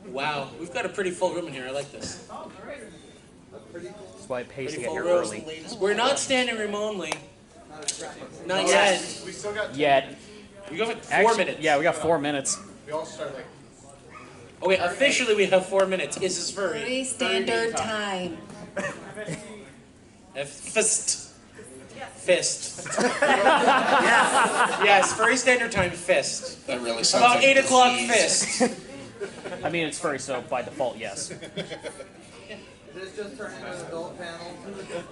Wow, we've got a pretty full room in here. I like this. That's why it pays to get here room. early. We're not standing room only. Not yet. We still got Yet. We got 4 minutes. Yeah, we got 4 minutes. We all start like. Oh wait, officially we have 4 minutes. Is this furry? Free standard time. Fist. Fist. Yes, furry standard time. Fist. That really sounds About like 8 o'clock. disease. Fist. I mean, it's furry, so by default, yes. Is this just turning into an adult panel?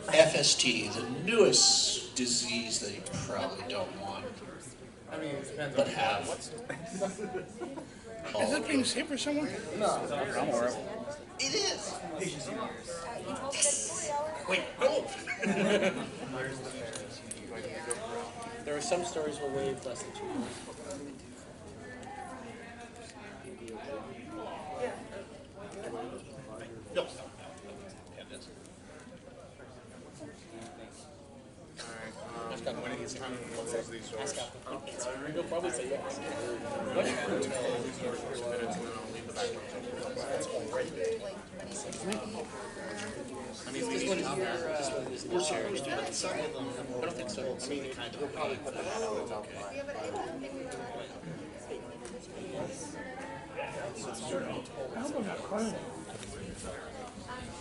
FST, the newest disease that you probably don't want, I mean, it depends but on have. Is it being safe for someone? I'm alright. It is. Wait, no. There are some stories will waive less than 2 years. No. when it gets time to close these doors. You'll probably say yes. I mean, we This need one to is your, this one is chairs. Some of them, I don't think so. I mean, it kind of probably put that out. It's okay.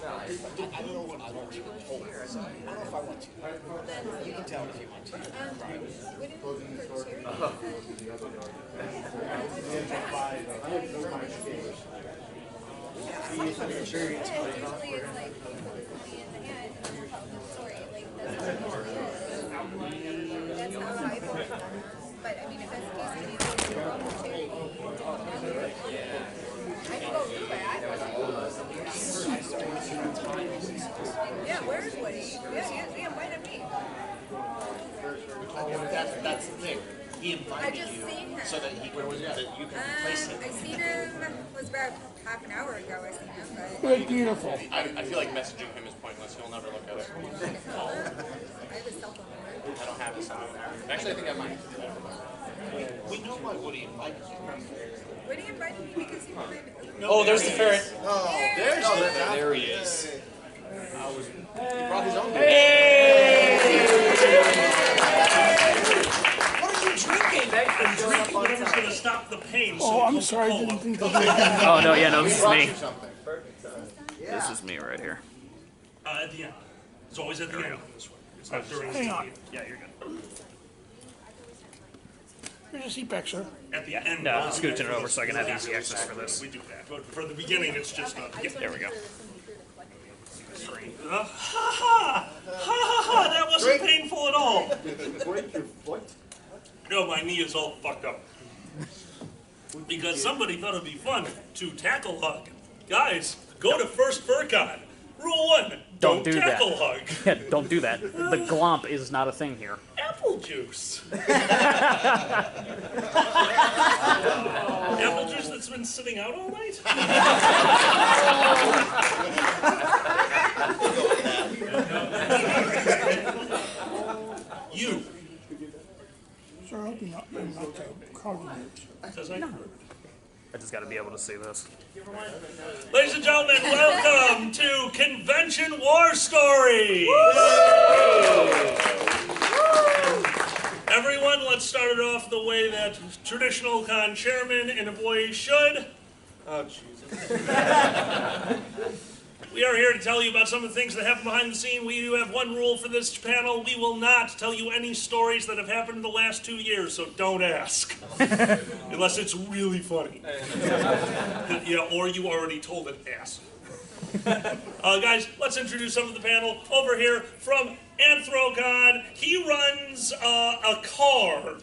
I don't know what I want to hold. I don't know if I want to. You can tell me if you want to. But I mean, if that's the case, I can go through it. Yeah, where's Woody? Yeah, he invited me. That's the thing. He I invited just you seen him. so that that you can replace him. I seen him, it was about half an hour ago I seen him, but Great, beautiful. I feel like messaging him is pointless. He'll never look at it. I have his cell phone number. I don't have his phone there. Actually, I think I might. We know why Woody invited you. Woody invited me because he wanted. Oh, there's the ferret. There he is. He brought his own. I'm drinking whatever's going to stop the pain. So Oh, I'm sorry, I didn't think that. Oh, no, yeah, no, this is me. Something. This is me right here. At the end. It's always at the end. This one. It's not during. Hang on. Yeah, you're good. Here's a seat back, sir. At the end. No, I'm scooching it over so I can have easy access for this. We do that. But for the beginning, it's just There we go. Ha ha! Ha ha ha! That wasn't painful at all. Break your foot? No, my knee is all fucked up. Because somebody thought it'd be fun to tackle hug. Guys, go to First FurCon. Rule 1, don't do that. tackle hug. Yeah, don't do that. The glomp is not a thing here. Apple juice. Apple juice that's been sitting out all night? You. Sir, I hope you're not cognizant. Says I. I just gotta be able to see this. Ladies and gentlemen, welcome to Convention War Story. Everyone, let's start it off the way that traditional con chairman and employees should. Oh, Jesus. We are here to tell you about some of the things that happen behind the scene. We do have one rule for this panel. We will not tell you any stories that have happened in the last 2 years, so don't ask. Unless it's really funny. Yeah, or you already told it, ass. Guys, let's introduce some of the panel. Over here from Anthrocon, he runs a car.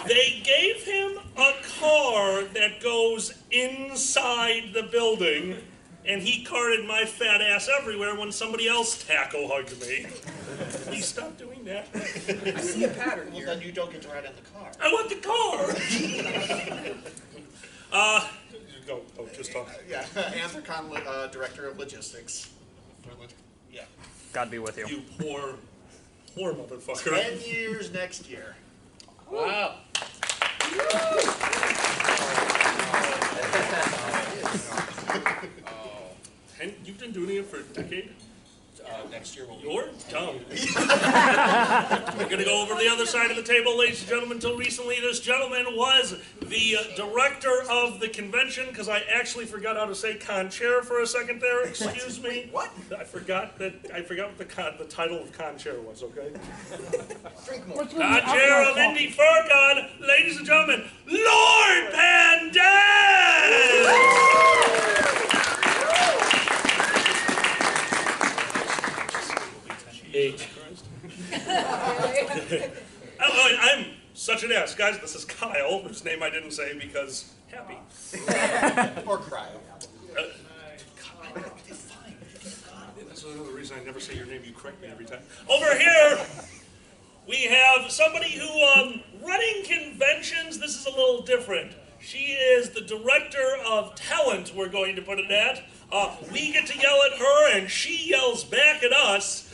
They gave him a car that goes inside the building, and he carted my fat ass everywhere when somebody else tackle hugged me. Please stop doing that. I see a pattern here. Well, then you don't get to ride in the car. I want the car. Go, just talk. Yeah, Anthrocon Director of Logistics. Yeah. God be with you. You poor motherfucker. 10 years next year. Wow. next year. You're dumb. We're going to go over to the other side of the table, ladies and gentlemen. Until recently, this gentleman was the director of the convention, because I actually forgot how to say con-chair for a second there. Excuse me. What? I forgot what the title of con-chair was, okay? Drink more. What's with the Con-chair of alcohol? Indy FurCon, ladies and gentlemen, Lord Pandez! Oh, I'm such an ass. Guys, this is Kyle, whose name I didn't say because happy. Or cry. That's another reason I never say your name. You correct me every time. Over here, we have somebody who, running conventions, this is a little different. She is the director of talent, we're going to put it at. We get to yell at her, and she yells back at us.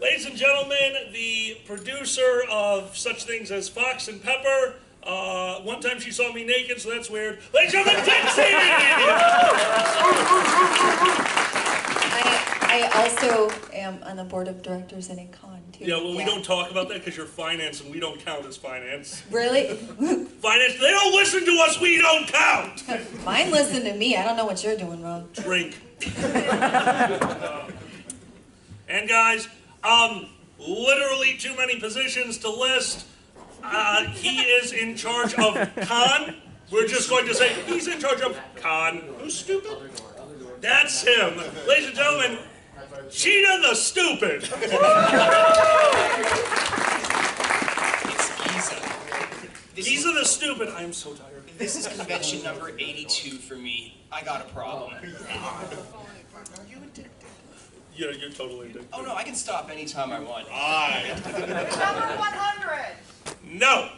Ladies and gentlemen, the producer of such things as Fox and Pepper. One time she saw me naked, so that's weird. Ladies and gentlemen, Dixie! I also am on the board of directors in a con, too. Yeah, well, we don't talk about that because you're finance, and we don't count as finance. Really? Finance, they don't listen to us, we don't count! Mine listen to me. I don't know what you're doing wrong. Drink. And guys, literally too many positions to list. He is in charge of con. We're just going to say he's in charge of con. Who's stupid? That's him. Ladies and gentlemen, Cheetah the Stupid. It's Giza the Stupid. I'm so tired. This is convention number 82 for me. I got a problem. Are you addicted? Yeah, you're totally addicted. Oh no, I can stop anytime I want. Number 100. No!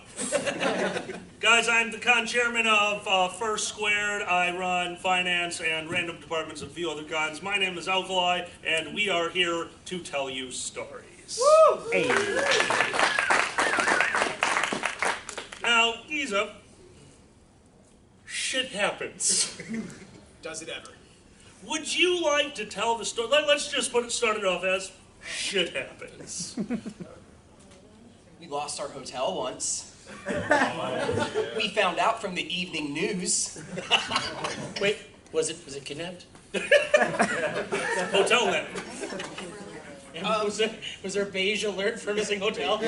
Guys, I'm the con chairman of First Squared. I run finance and random departments of a few other cons. My name is Alkali, and we are here to tell you stories. Woo! Hey. Now, Giza, shit happens. Does it ever? Would you like to tell the story? Let's just start it off as shit happens. We lost our hotel once. We found out from the evening news. Wait, was it kidnapped? Hotel net. Was there a beige alert for missing hotel?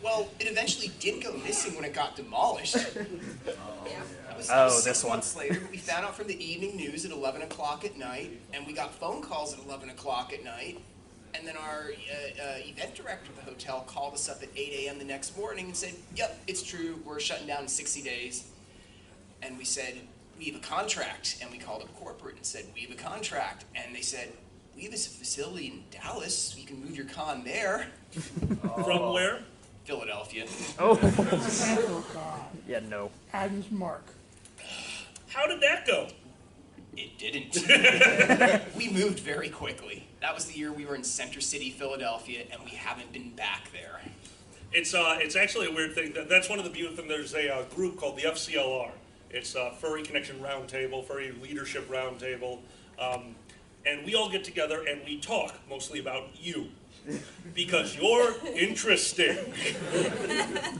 Well, it eventually did go missing when it got demolished. That was Oh, 6 this one. months later, we found out from the evening news at 11 o'clock at night, and we got phone calls at 11 o'clock at night, and then our event director of the hotel called us up at 8 a.m. the next morning and said, yep, it's true, we're shutting down in 60 days. And we said, we have a contract, and we called up corporate and said, we have a contract, and they said, we have this facility in Dallas, you can move your con there. From where? Philadelphia. Oh. Oh, God. Yeah, no. Adam's mark. How did that go? It didn't. We moved very quickly. That was the year we were in Center City, Philadelphia, and we haven't been back there. It's actually a weird thing. That's one of the beautiful things. There's a group called the FCLR. It's Furry Connection Roundtable, Furry Leadership Roundtable. And we all get together and we talk mostly about you. Because you're interesting.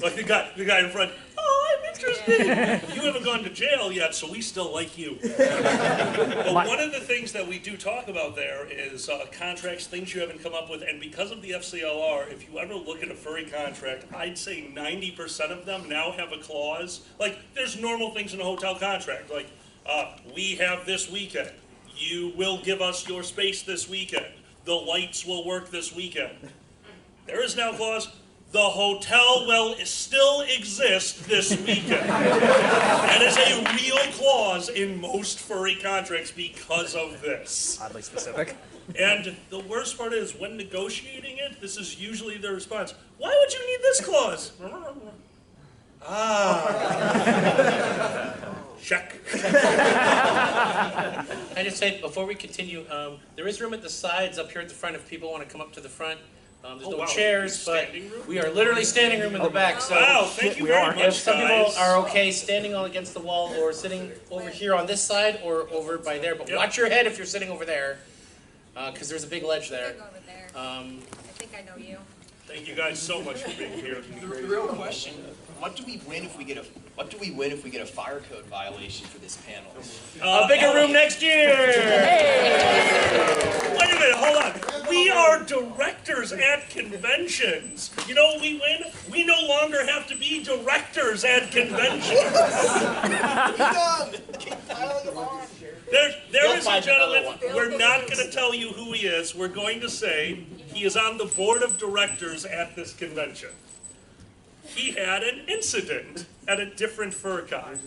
Like the guy in front, oh, I'm interesting. You haven't gone to jail yet, so we still like you. But one of the things that we do talk about there is contracts, things you haven't come up with, and because of the FCLR, if you ever look at a furry contract, I'd say 90% of them now have a clause. Like, there's normal things in a hotel contract, like, we have this weekend. You will give us your space this weekend. The lights will work this weekend. There is now a clause, the hotel will still exist this weekend. That is a real clause in most furry contracts because of this. Oddly specific. And the worst part is, when negotiating it, this is usually their response. Why would you need this clause? Check. I just say, before we continue, there is room at the sides up here at the front if people want to come up to the front. There's no wow. chairs, but Standing room? we are literally standing room in the back. So Wow, thank you we very are. much, if some people guys. are okay standing all against the wall or sitting over here on this side or over by there, but Yep. watch your head if you're sitting over there. because there's a big ledge there. Look over there. Um, I think I know you. Thank you guys so much for being here. The real question: what do we win if we get a fire code violation for this panel? a bigger room next year. Wait a minute, hold on. We are directors at conventions. You know what we win? We no longer have to be directors at conventions. There is a gentleman, we're not going to tell you who he is. We're going to say he is on the board of directors at this convention. He had an incident at a different FurCon.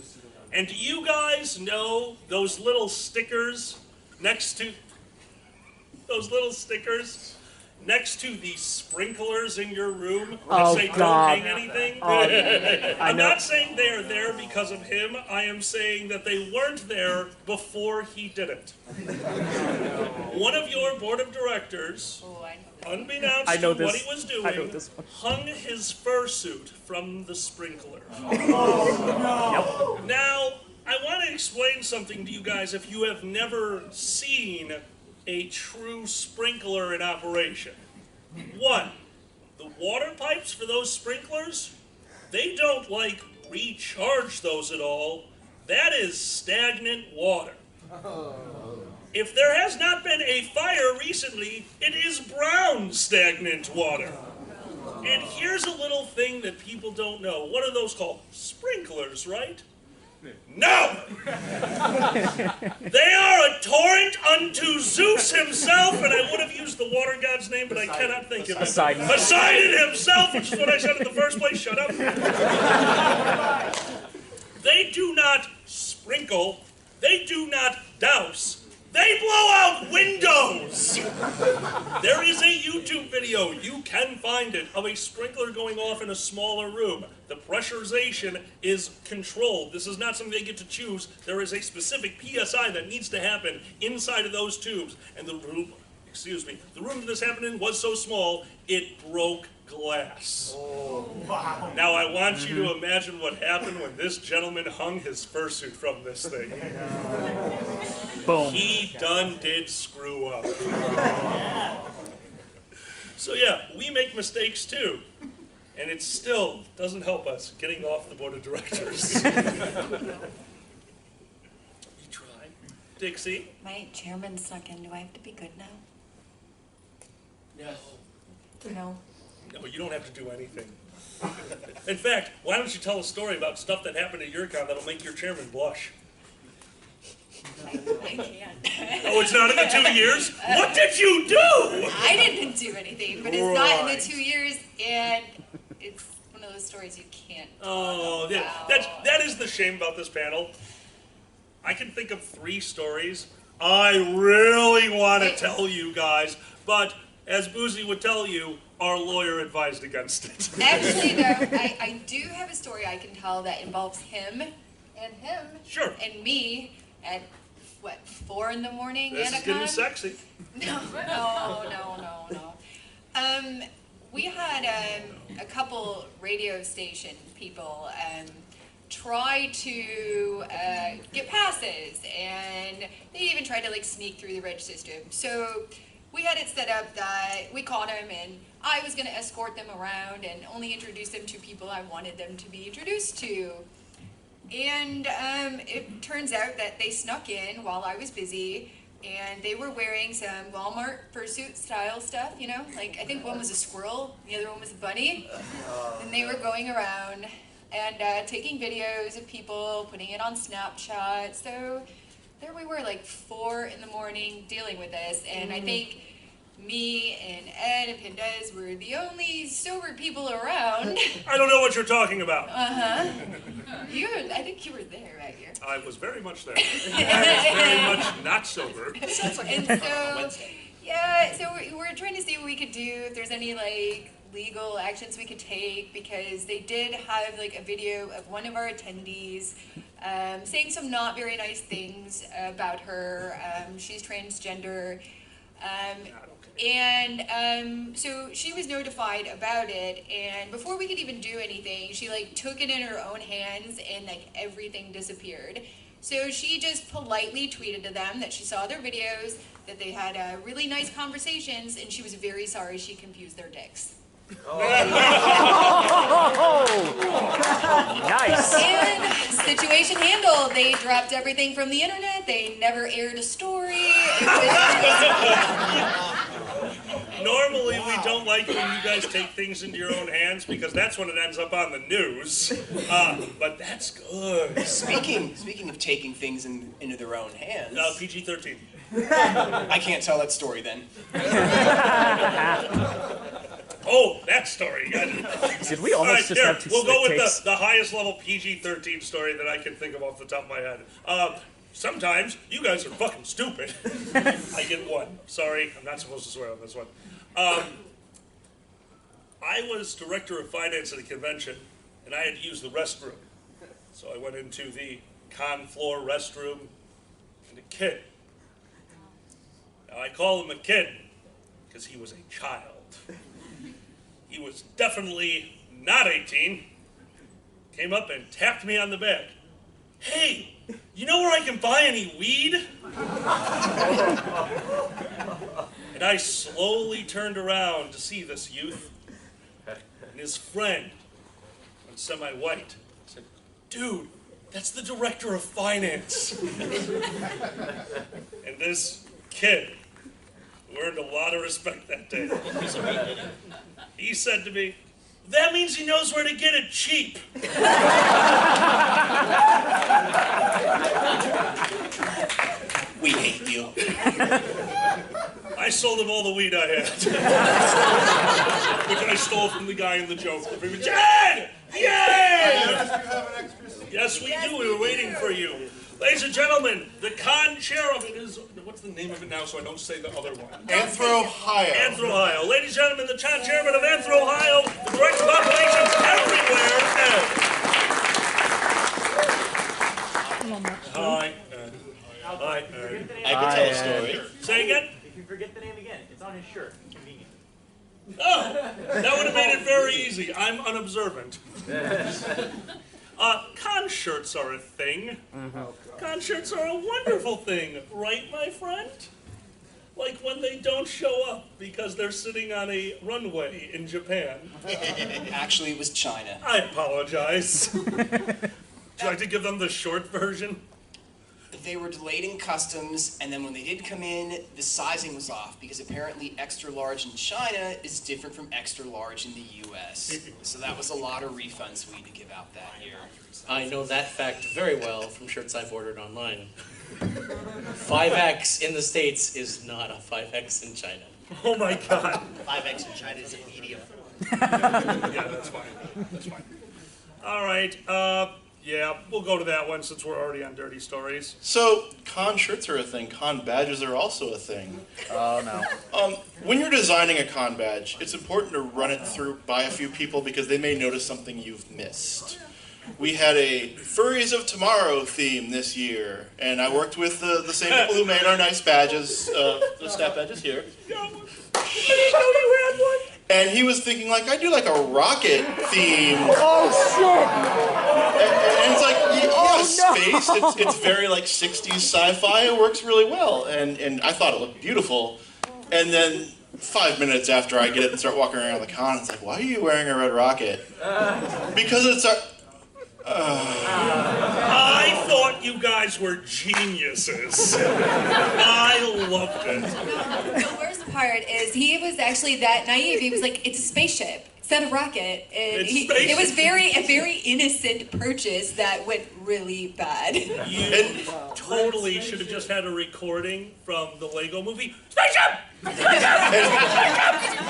And do you guys know those little stickers next to the sprinklers in your room that Oh, say God. don't hang anything? I I'm know. not saying they're there because of him. I am saying that they weren't there before he did it. One of your board of directors, Oh, I know. unbeknownst I know to what this. he was I know doing, this one. hung his fursuit from the sprinkler. Yep. Now, I want to explain something to you guys if you have never seen a true sprinkler in operation. One, the water pipes for those sprinklers, they don't recharge those at all. That is stagnant water. If there has not been a fire recently, it is brown stagnant water. And here's a little thing that people don't know. What are those called? Sprinklers, right? No! They are a torrent unto Zeus himself, and I would have used the water god's name, but I cannot think of it. Poseidon. Poseidon himself, which is what I said in the first place. Shut up. They do not sprinkle. They do not douse. They blow out windows! There is a YouTube video, you can find it, of a sprinkler going off in a smaller room. The pressurization is controlled. This is not something they get to choose. There is a specific PSI that needs to happen inside of those tubes. And the room that this happened in was so small, it broke glass. Oh, wow. Now I want you to imagine what happened when this gentleman hung his fursuit from this thing. Boom. He done did screw up. So yeah, we make mistakes too. And it still doesn't help us getting off the board of directors. You try. Dixie? My chairman snuck in. Do I have to be good now? Yes. No. No, you don't have to do anything. In fact, why don't you tell a story about stuff that happened at your con that'll make your chairman blush? I can't. Oh, it's not in the 2 years? What did you do? I didn't do anything, but it's not in Right. the 2 years, and it's one of those stories you can't. Oh, yeah. That is the shame about this panel. I can think of 3 stories I really want to tell you guys, but as Boozy would tell you, our lawyer advised against it. Actually, though, I do have a story I can tell that involves him and him Sure. and me at, 4 in the morning? This is getting sexy. No. We had a couple radio station people try to get passes, and they even tried to sneak through the reg system. So we had it set up that we caught them, and I was going to escort them around and only introduce them to people I wanted them to be introduced to. And it turns out that they snuck in while I was busy, and they were wearing some Walmart fursuit style stuff, you know? I think one was a squirrel, the other one was a bunny. And they were going around and taking videos of people, putting it on Snapchat. So there we were, 4 in the morning dealing with this, and I think me and Ed and Pendez were the only sober people around. I don't know what you're talking about. I think you were there, right here. I was very much there. I was very much not sober. And so, yeah, so we're trying to see what we could do, if there's any legal actions we could take, because they did have a video of one of our attendees saying some not very nice things about her. She's transgender. So she was notified about it, and before we could even do anything, she took it in her own hands, and everything disappeared. So she just politely tweeted to them that she saw their videos, that they had really nice conversations, and she was very sorry she confused their dicks. Nice. And situation handled. They dropped everything from the internet. They never aired a story. It was Normally, we don't like when you guys take things into your own hands because that's when it ends up on the news. But that's good. Speaking of taking things into their own hands, PG-13. I can't tell that story then. Oh, that story. Did we almost just have two we'll go with takes? the highest level PG-13 story that I can think of off the top of my head. Sometimes you guys are fucking stupid. I get one. Sorry, I'm not supposed to swear on this one. I was director of finance at a convention, and I had to use the restroom. So I went into the con floor restroom, and a kid. Now I call him a kid because he was a child. He was definitely not 18. Came up and tapped me on the back. Hey, you know where I can buy any weed? And I slowly turned around to see this youth and his friend, semi-white, said, "Dude, that's the director of finance." And this kid, who earned a lot of respect that day, he said to me, "That means he knows where to get it cheap." We hate you. I sold him all the weed I had. Which I stole from the guy in the joke. Chad! Yay! Yes, we do. We were waiting for you. Ladies and gentlemen, the con chair of it is, what's the name of it now so I don't say the other one? Anthro-Ohio. Anthro-Ohio. Ladies and gentlemen, the con chairman of Anthro-Ohio, the director of operations everywhere, Ed. Hi, Ed. Hi, Ed. I could tell a story. Say again? If you forget the name again, it's on his shirt. Convenient. Oh, that would have made it very easy. I'm unobservant. Con shirts are a thing. Con shirts are a wonderful thing, right, my friend? Like when they don't show up because they're sitting on a runway in Japan. Actually, it was China. I apologize. Would you like to give them the short version? They were delayed in customs, and then when they did come in, the sizing was off because apparently extra large in China is different from extra large in the U.S. So that was a lot of refunds we had to give out that year. I know that fact very well from shirts I've ordered online. 5X in the States is not a 5X in China. Oh my God. 5X in China is a medium. Yeah, that's fine. That's fine. All right. Yeah, we'll go to that one since we're already on dirty stories. So, con shirts are a thing. Con badges are also a thing. Oh no. When you're designing a con badge, it's important to run it through by a few people because they may notice something you've missed. We had a Furries of Tomorrow theme this year, and I worked with the same people who made our nice badges, the staff badges here. I didn't know you had one. And he was thinking, like, I do like a rocket theme. Oh shit! And it's like, space. It's very like 60s sci-fi. It works really well. And I thought it looked beautiful. And then 5 minutes after I get it and start walking around the con, it's like, why are you wearing a red rocket? Because it's our... I thought you guys were geniuses. I loved it. The worst part is he was actually that naive. He was like, "It's a spaceship. It's not a rocket." And it was a very innocent purchase that went really bad. You totally should have just had a recording from the Lego movie. Spaceship!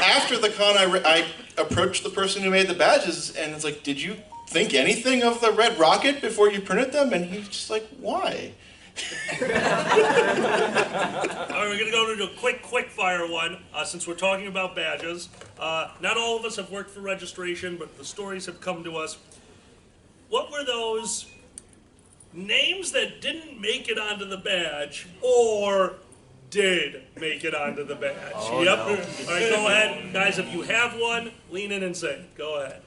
After the con, I approached the person who made the badges, and it's like, did you think anything of the red rocket before you printed them? And he's just like, why? All right, we're going to go to a quick fire one, since we're talking about badges. Not all of us have worked for registration, but the stories have come to us. What were those names that didn't make it onto the badge, or did make it onto the badge? Oh, yep. no. All right, go ahead. Guys, if you have one, lean in and say it. Go ahead.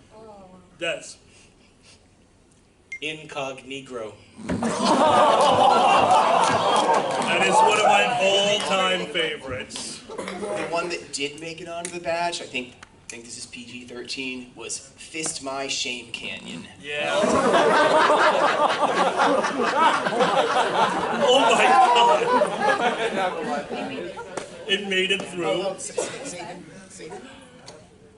Des. Incognito. That is one of my all-time favorites. The one that did make it onto the badge, I think this is PG-13, was Fist My Shame Canyon. Yeah. Oh my God. It made it through. Say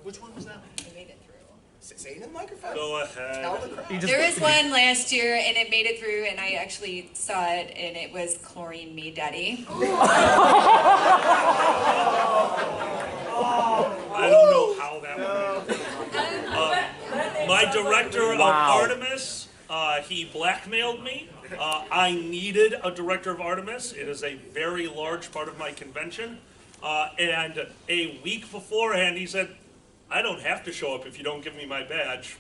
which one was that? It made it through. Say it in the microphone. Go ahead. Tell the crowd. There was one last year, and it made it through, and I actually saw it, and it was Chlorine Me Daddy. I don't know how that went. My director of Artemis, he blackmailed me. I needed a director of Artemis. It is a very large part of my convention. And a week beforehand, he said, I don't have to show up if you don't give me my badge.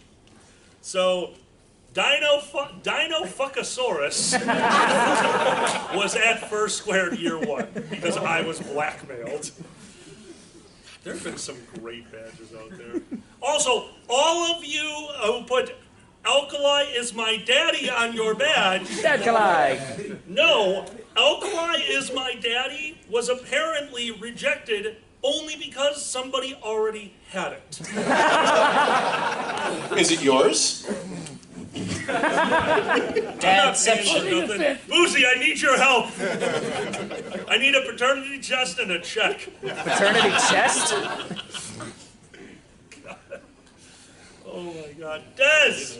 So, Dino Fuckosaurus was at First Squared year one because I was blackmailed. There have been some great badges out there. Also, all of you who put Alkali is my daddy on your badge. Alkali. No, Alkali is my daddy was apparently rejected only because somebody already had it. Is it yours? Dadception. Boozy, I need your help. I need a paternity test and a check. Paternity chest? Oh my God. Des,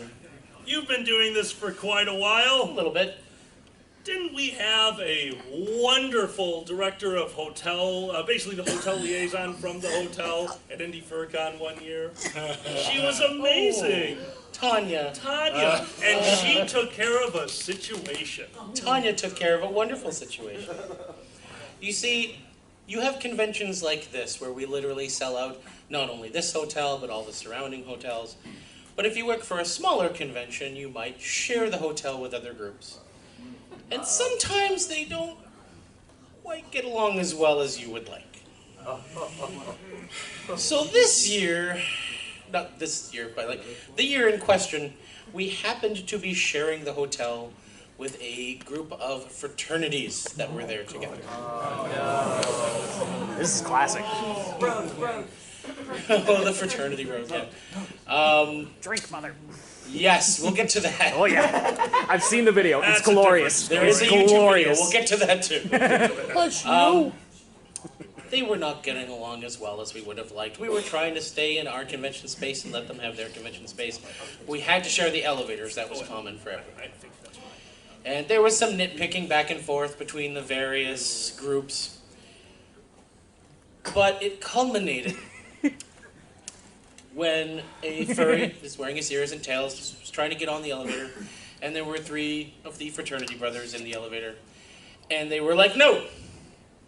you've been doing this for quite a while. A little bit. Didn't we have a wonderful director of hotel, basically the hotel liaison from the hotel at Indy FurCon one year? She was amazing. Tanya. And she took care of a situation. Tanya took care of a wonderful situation. You see, you have conventions like this where we literally sell out not only this hotel, but all the surrounding hotels. But if you work for a smaller convention, you might share the hotel with other groups. And sometimes they don't quite get along as well as you would like. So this year, not this year, but like the year in question, we happened to be sharing the hotel with a group of fraternities that were there together. This is classic. Oh, the fraternity road, yeah. Drink, mother. Yes, we'll get to that. Oh yeah, I've seen the video. That's It's glorious. There is a It's YouTube glorious. video. We'll get to that too. Plus, you. They were not getting along as well as we would have liked. We were trying to stay in our convention space and let them have their convention space. We had to share the elevators. That was common for everyone. And there was some nitpicking back and forth between the various groups. But it culminated when a furry was wearing his ears and tails, was trying to get on the elevator, and there were 3 of the fraternity brothers in the elevator. And they were like, no,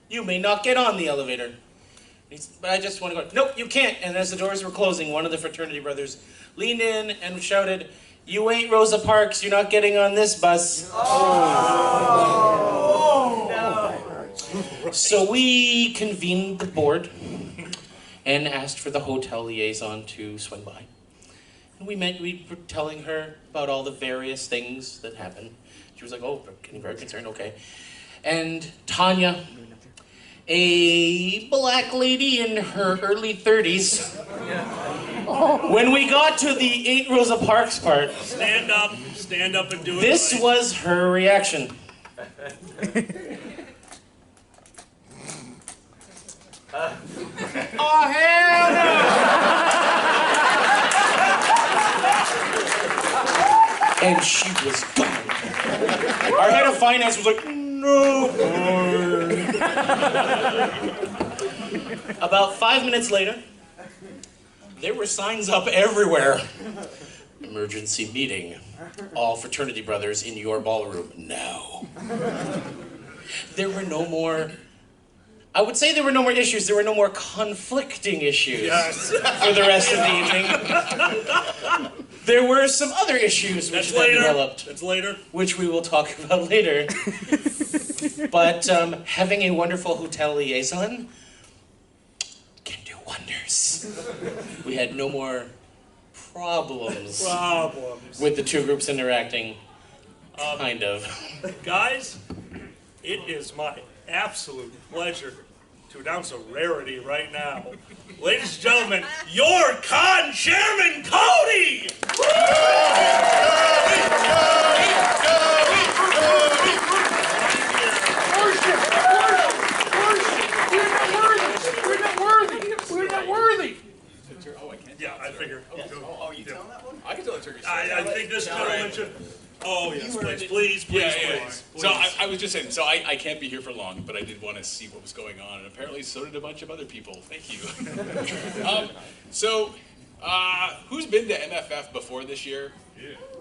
you may not get on the elevator. But I just want to go, nope, you can't. And as the doors were closing, one of the fraternity brothers leaned in and shouted, you ain't Rosa Parks, you're not getting on this bus. So we convened the board and asked for the hotel liaison to swing by. And we were telling her about all the various things that happened. She was like, oh, getting very concerned, okay. And Tanya, a black lady in her early 30s, when we got to the 8 Rosa Parks part, Stand up and do it. this right. was her reaction. Oh, hell no! And she was gone. Our head of finance was like, no. About 5 minutes later, there were signs up everywhere. Emergency meeting. All fraternity brothers in your ballroom now. There were no more... I would say there were no more issues. There were no more conflicting issues for the rest of the evening. There were some other issues which then developed. That's later. Which we will talk about later. But having a wonderful hotel liaison can do wonders. We had no more problems. with the two groups interacting, kind of. Guys, it is my absolute pleasure to announce a rarity right now. Ladies and gentlemen, your con chairman, Cody! We're not worthy. Oh, I can't. Yeah, I figured. Oh, you telling that one? I can tell a turkey. I think this gentleman should. Oh, yes, please. Yeah. So I was just saying, so I can't be here for long, but I did want to see what was going on, and apparently so did a bunch of other people. Thank you. Who's been to MFF before this year?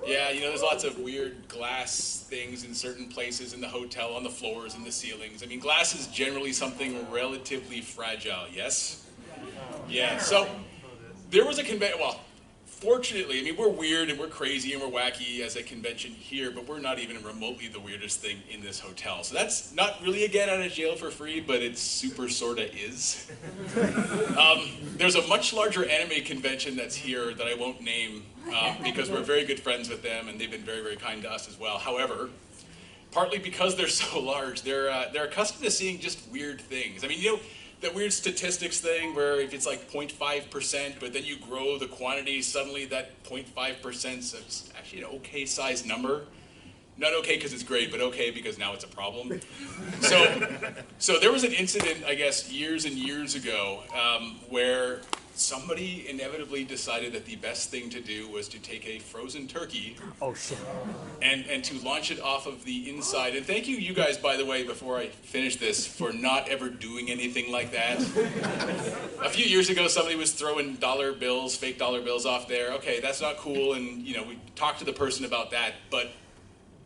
Yeah, you know, there's lots of weird glass things in certain places in the hotel, on the floors, in the ceilings. I mean, glass is generally something relatively fragile, yes? Yeah, so there was a convention, well, fortunately, I mean, we're weird and we're crazy and we're wacky as a convention here, but we're not even remotely the weirdest thing in this hotel. So that's not really a get out of jail for free, but it super sorta is. There's a much larger anime convention that's here that I won't name because we're very good friends with them and they've been very, very kind to us as well. However, partly because they're so large, they're accustomed to seeing just weird things. I mean, you know, that weird statistics thing where if it's like 0.5%, but then you grow the quantity, suddenly that 0.5% is actually an okay sized number. Not okay because it's great, but okay because now it's a problem. So there was an incident, I guess, years and years ago where somebody inevitably decided that the best thing to do was to take a frozen turkey and to launch it off of the inside. And thank you guys, by the way, before I finish this, for not ever doing anything like that. A few years ago, somebody was throwing dollar bills, fake dollar bills off there. Okay, that's not cool, and you know, we talked to the person about that, but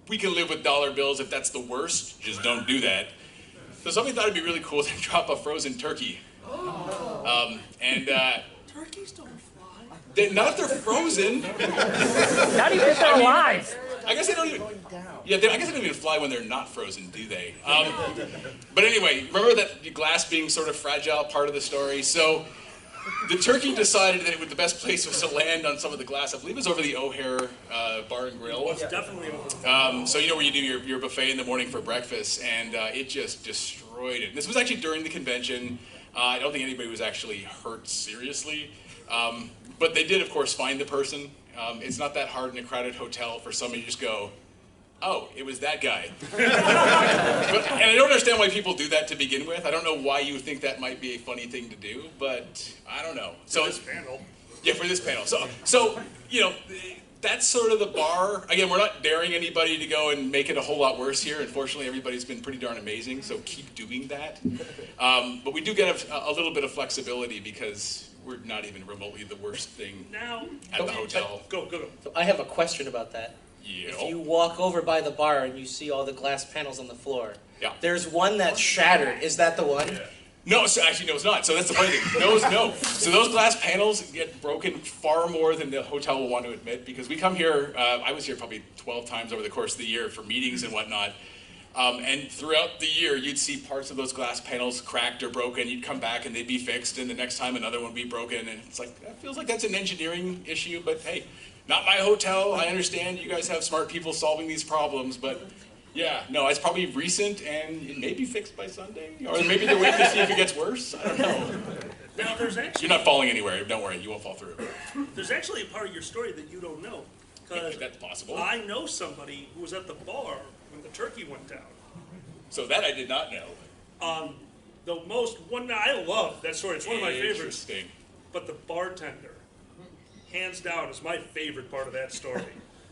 we can live with dollar bills if that's the worst. Just don't do that. So somebody thought it'd be really cool to drop a frozen turkey. Turkeys don't fly. Not if they're frozen. Not even if they're alive. I guess they don't even. Yeah, I guess they don't even fly when they're not frozen, do they? But anyway, remember that glass being sort of fragile part of the story. So the turkey decided that the best place was to land on some of the glass. I believe it was over the O'Hare Bar and Grill. It's definitely over. So you know where you do your buffet in the morning for breakfast, and it just destroyed it. This was actually during the convention. I don't think anybody was actually hurt seriously, but they did, of course, find the person. It's not that hard in a crowded hotel for somebody to just go, oh, it was that guy. And I don't understand why people do that to begin with. I don't know why you think that might be a funny thing to do, but I don't know. So for this panel. Yeah, for this panel. So you know, that's sort of the bar. Again, we're not daring anybody to go and make it a whole lot worse here. Unfortunately, everybody's been pretty darn amazing, so keep doing that. But we do get a little bit of flexibility because we're not even remotely the worst thing at the hotel. Go. So I have a question about that. Yeah. If you walk over by the bar and you see all the glass panels on the floor, Yeah. there's one that's shattered. Is that the one? Yeah. No, so actually, no, it's not. So that's the funny thing. No. So those glass panels get broken far more than the hotel will want to admit because we come here, I was here probably 12 times over the course of the year for meetings and whatnot. And throughout the year, you'd see parts of those glass panels cracked or broken. You'd come back and they'd be fixed, and the next time another one would be broken. And it's like, that feels like that's an engineering issue, but hey, not my hotel. I understand you guys have smart people solving these problems, but yeah, no, it's probably recent and it may be fixed by Sunday. Or maybe they're waiting to see if it gets worse. I don't know. Now, there's actually... You're not falling anywhere. Don't worry, you won't fall through. There's actually a part of your story that you don't know. If that's possible. I know somebody who was at the bar when the turkey went down. So that I did not know. I love that story. It's one of my favorites. Interesting. But the bartender, hands down, is my favorite part of that story.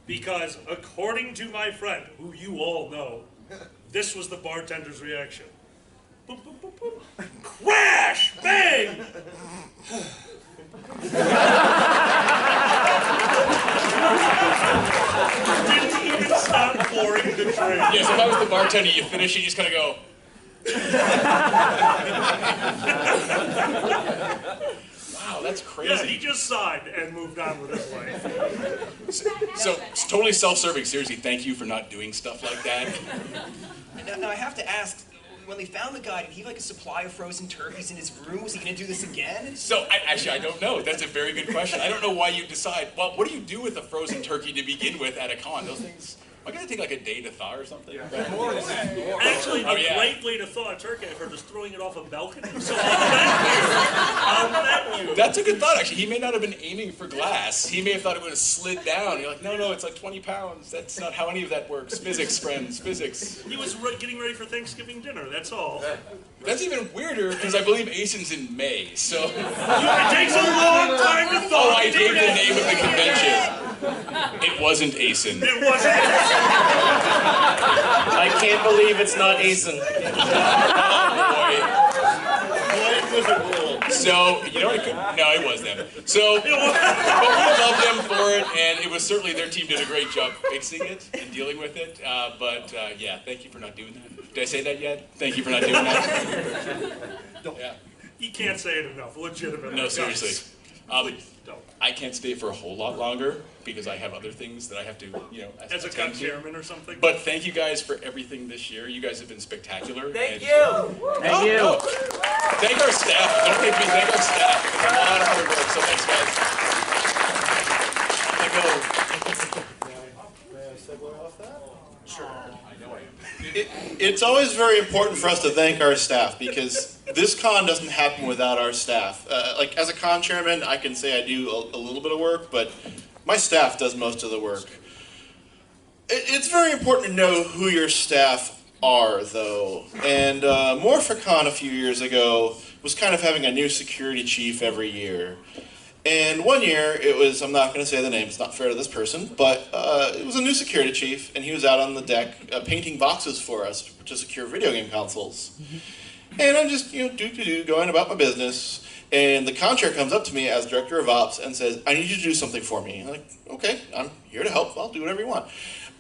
Because according to my friend, who you all know, this was the bartender's reaction. Boop, boop, boop, boop. Crash! Bang! Didn't even stop pouring the drink. Yeah, so if I was the bartender, you finish it, you just kind of go. Wow, that's crazy. Yeah, he just sighed and moved on with his life. So it's totally self-serving. Seriously, thank you for not doing stuff like that. Now I have to ask, when they found the guy, did he have like a supply of frozen turkeys in his room? Was he going to do this again? So, I don't know. That's a very good question. I don't know why you decide, well, what do you do with a frozen turkey to begin with at a con? Those things, am I going to take like a day to thaw or something? More than that. Actually, the great way to thaw a turkey, I've heard, is throwing it off a balcony. So that's a good thought, actually. He may not have been aiming for glass. He may have thought it would have slid down. You're like, no, it's like 20 pounds. That's not how any of that works. Physics, friends, physics. He was getting ready for Thanksgiving dinner, that's all. That's even weirder, because I believe ASIN's in May, so... It takes a long time to thaw. Oh, I gave the name of the convention. It wasn't ASIN. It wasn't. I can't believe it's not ASIN. So, you know what it could... No, it was them. So, but we love them for it, and it was certainly their team did a great job fixing it and dealing with it. Yeah, thank you for not doing that. Did I say that yet? Thank you for not doing that. Yeah. You can't say it enough, legitimately. No, seriously. Please don't. I can't stay for a whole lot longer because I have other things that I have to, As a attend to. chairman or something. But thank you guys for everything this year. You guys have been spectacular. Thank you. Thank you. No. Thank our staff. Don't think me. Thank our staff. It's a lot of hard work. So thanks, guys. It's always very important for us to thank our staff because this con doesn't happen without our staff. Like as a con chairman, I can say I do a little bit of work, but my staff does most of the work. It's very important to know who your staff are, though. And MorphiCon a few years ago was kind of having a new security chief every year. And one year, it was, I'm not going to say the name, it's not fair to this person, but it was a new security chief, and he was out on the deck painting boxes for us to secure video game consoles. And I'm just, going about my business, and the contract comes up to me as director of ops and says, I need you to do something for me. I'm like, okay, I'm here to help, I'll do whatever you want.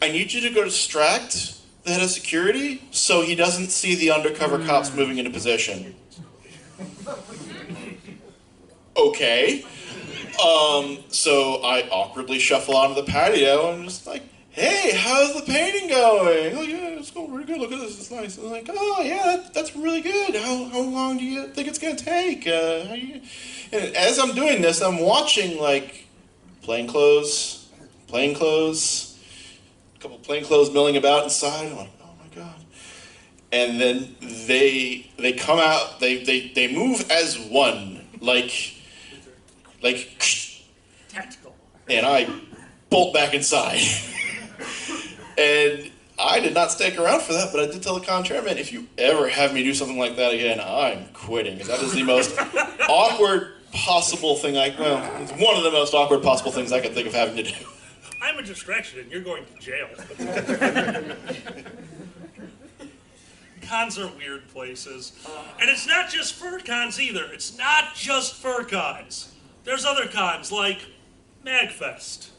I need you to go distract the head of security so he doesn't see the undercover cops moving into position. Okay. So I awkwardly shuffle onto the patio and just like, hey, how's the painting going? Oh yeah, it's going pretty good. Look at this, it's nice. And I'm like, oh yeah, that's really good. How long do you think it's gonna take? And as I'm doing this, I'm watching like plainclothes, a couple plainclothes milling about inside. I'm like, oh my god. And then they come out. They move as one, like. Tactical. And I bolt back inside. And I did not stick around for that, but I did tell the con chairman, if you ever have me do something like that again, I'm quitting. Because that is the most awkward possible thing it's one of the most awkward possible things I could think of having to do. I'm a distraction and you're going to jail. Cons are weird places. And it's not just fur cons either. It's not just fur cons. There's other cons like MagFest.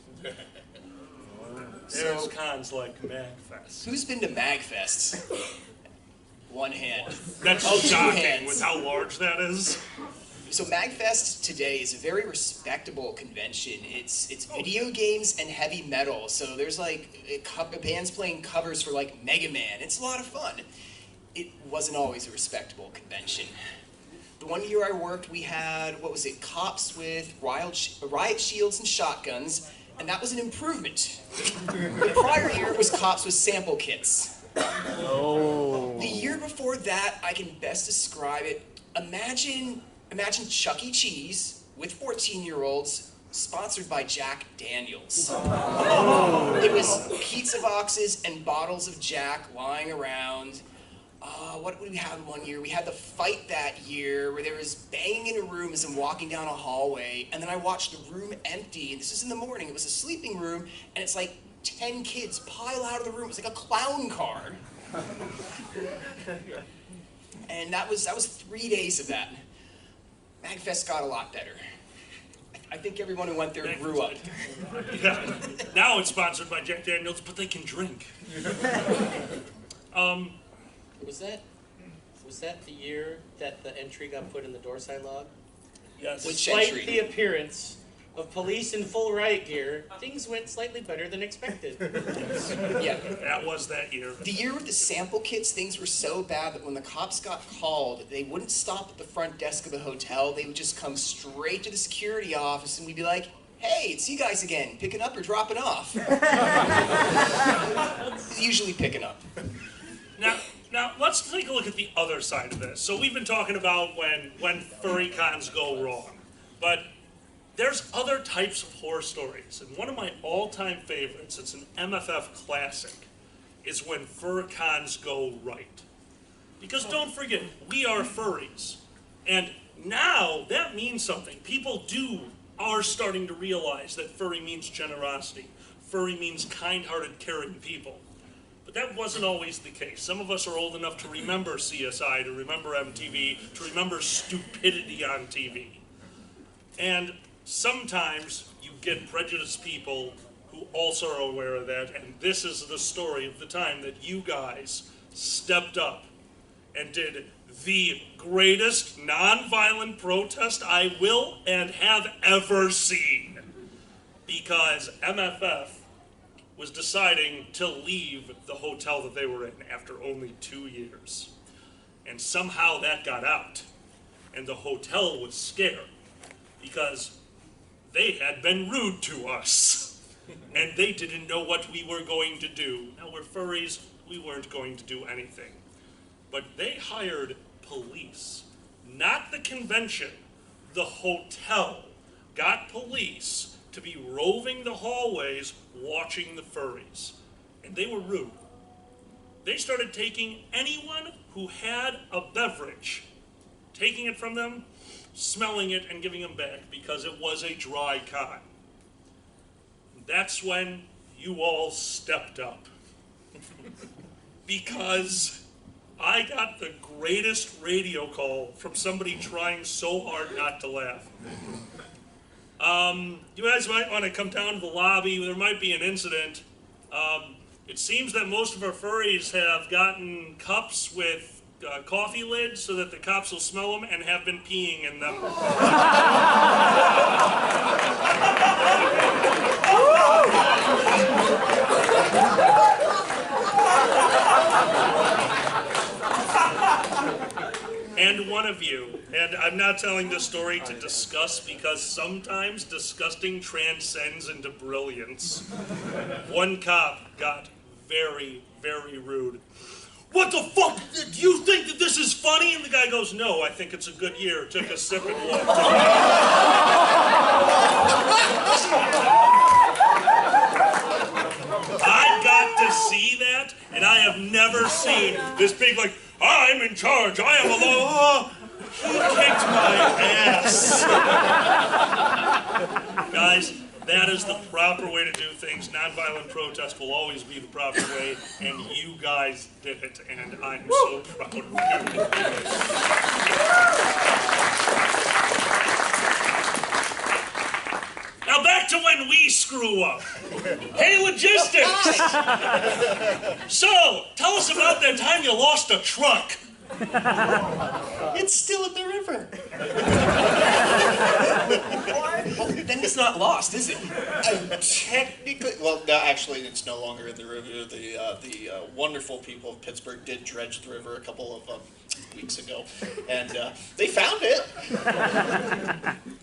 There's cons like MagFest. Who's been to MagFest? One hand. That's two shocking hands. with how large that is. So MagFest today is a very respectable convention. It's video games and heavy metal. So there's like bands playing covers for like Mega Man. It's a lot of fun. It wasn't always a respectable convention. The one year I worked, we had, cops with riot shields and shotguns, and that was an improvement. The prior year, it was cops with sample kits. Oh. The year before that, I can best describe it. Imagine Chuck E. Cheese with 14-year-olds, sponsored by Jack Daniels. It was pizza boxes and bottles of Jack lying around. What did we have one year? We had the fight that year where there was banging in a room as I'm walking down a hallway, and then I watched the room empty, and this was in the morning. It was a sleeping room, and it's like 10 kids pile out of the room. It was like a clown car. And that was 3 days of that. MagFest got a lot better. I think everyone who went there grew up. Yeah. Now it's sponsored by Jack Daniels, but they can drink. Was that the year that the entry got put in the door side log? Yes. Which Despite entry? the appearance of police in full riot gear, things went slightly better than expected. Yeah. That was that year. The year with the sample kits, things were so bad that when the cops got called, they wouldn't stop at the front desk of the hotel. They would just come straight to the security office, and we'd be like, "Hey, it's you guys again. Picking up or dropping off?" Usually picking up. Now, let's take a look at the other side of this. So we've been talking about when furry cons go wrong. But there's other types of horror stories. And one of my all-time favorites, it's an MFF classic, is when fur cons go right. Because don't forget, we are furries. And now that means something. People are starting to realize that furry means generosity. Furry means kind-hearted, caring people. But that wasn't always the case. Some of us are old enough to remember CSI, to remember MTV, to remember stupidity on TV. And sometimes you get prejudiced people who also are aware of that, and this is the story of the time that you guys stepped up and did the greatest nonviolent protest I will and have ever seen. Because MFF was deciding to leave the hotel that they were in after only 2 years. And somehow that got out. And the hotel was scared because they had been rude to us. And they didn't know what we were going to do. Now we're furries, we weren't going to do anything. But they hired police, not the convention. The hotel got police to be roving the hallways watching the furries. And they were rude. They started taking anyone who had a beverage, taking it from them, smelling it, and giving them back because it was a dry con. That's when you all stepped up. Because I got the greatest radio call from somebody trying so hard not to laugh. You guys might want to come down to the lobby. There might be an incident. It seems that most of our furries have gotten cups with coffee lids so that the cops will smell them and have been peeing in them. And one of you, and I'm not telling this story to discuss because sometimes disgusting transcends into brilliance. One cop got very, very rude. "What the fuck? Do you think that this is funny?" And the guy goes, "No, I think it's a good year." Took a sip and walked away. I got to see that, and I have never seen this big, like, "I'm in charge, I am a law." He kicked my ass. Guys, that is the proper way to do things. Nonviolent protest will always be the proper way, and you guys did it, and I'm so proud of you. Now back to when we screw up. Hey, logistics! So, tell us about that time you lost a truck. It's still in the river. Well, then it's not lost, is it? Technically, well, no, actually, it's no longer in the river. The wonderful people of Pittsburgh did dredge the river a couple of weeks ago, and they found it.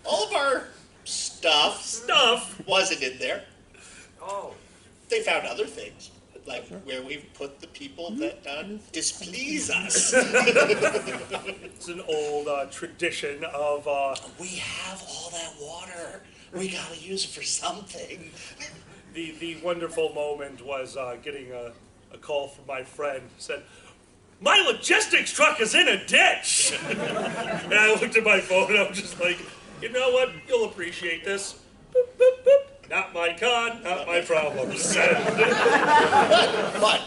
All of our stuff wasn't in there. Oh. They found other things, like where we've put the people that displease us. It's an old tradition of... We have all that water. We gotta use it for something. The wonderful moment was getting a call from my friend. Said, "My logistics truck is in a ditch." And I looked at my phone and I was just like, you know what? You'll appreciate this. Boop, boop, boop. Not my con, not my problems. But